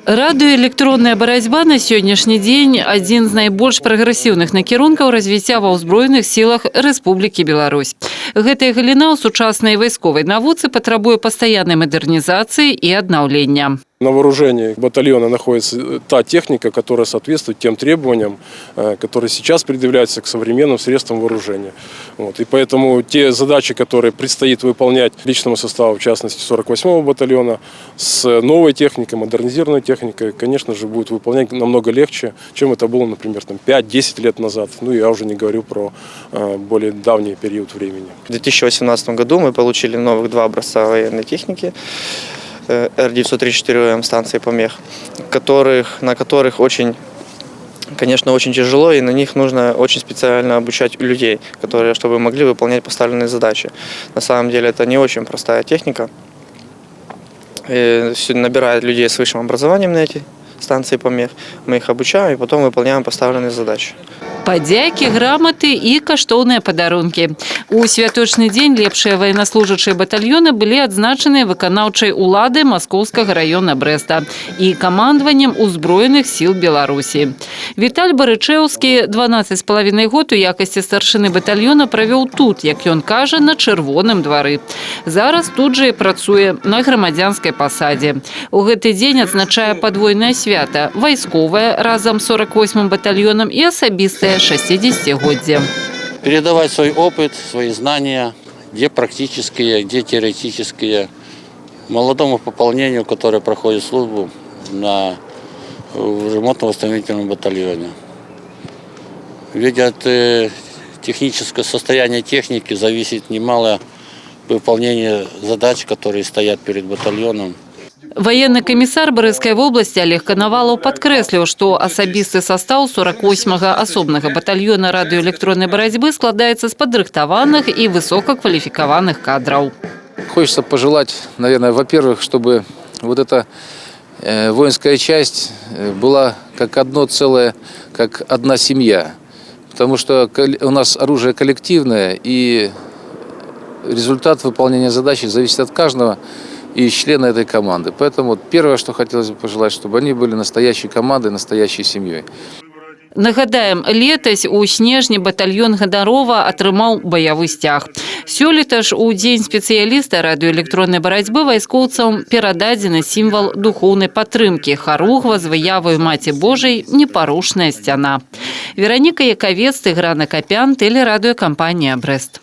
Радыёэлектронная барацьба на сённяшні дзень – адзін з найбольш прагрэсіўных накірункаў развіцця ва ўзброеных сілах Рэспублікі Беларусь. Гэтая галіна ў сучаснай вайсковай навуцы патрабуе пастаяннай мадэрнізацыі і аднаўлення. На вооружении батальона находится та техника, которая соответствует тем требованиям, которые сейчас предъявляются к современным средствам вооружения. И поэтому те задачи, которые предстоит выполнять личному составу, в частности 48-го батальона, с новой техникой, модернизированной техникой, конечно же, будет выполнять намного легче, чем это было, например, 5-10 лет назад. Я уже не говорю про более давний период времени. В 2018 году мы получили новых 2 образца военной техники. Р-934М станции помех, на которых очень тяжело, и на них нужно очень специально обучать людей, чтобы могли выполнять поставленные задачи. На самом деле это не очень простая техника. Набирают людей с высшим образованием на эти станции помех, мы их обучаем и потом выполняем поставленные задачи. Падзякі, граматы і каштоўныя падарункі. У святочны дзень лепшыя ваеннаслужачыя батальёны былі адзначаныя выканаўчай уладай Маскоўскага раёна Брэста і камандаваннем узброеных сіл Беларусі. Віталь Барычэўскі 12,5 год у якасці старшыны батальёна правёў тут, як ён кажа, на Чырвоным двары. Зараз тут жа і працуе на грамадзянскай пасадзе. У гэты дзень адзначае падвойнае свята – вайсковае разам з 48-м батальёнам і асабістае 60-годие. Передавать свой опыт, свои знания, где практические, где теоретические, молодому пополнению, которое проходит службу в ремонтно-восстановительном батальоне. Ведь от технического состояния техники зависит немало выполнение задач, которые стоят перед батальоном. Военный комиссар Брестской области Олег Коновалов подкрэсліў, што асабісты состав 48-го асобнага батальона радыёэлектроннай барацьбы складаецца з падрыхтаваных и высококвалификованных кадров. Хочется пожелать, наверное, во-первых, чтобы вот эта воинская часть была как одно целое, как одна семья. Потому что у нас оружие коллективное, и результат выполнения задачи зависит от каждого и члена этой команды. Поэтому первое, что хотелось бы пожелать, чтобы они были настоящей командой, настоящей семьей. Нагадаем, летась у снежні батальён Гадарова атрымаў баявы сцяг. Сёлета ж у дзень спецыяліста радыёэлектроннай барацьбы вайскоўцам перададзены сімвал духоўнай падтрымкі – харугва з выяваю Маці Божай «Непарушная сцяна». Вераніка Яковец, Тыгран Акапян, тэлерадыёкампанія «Брэст».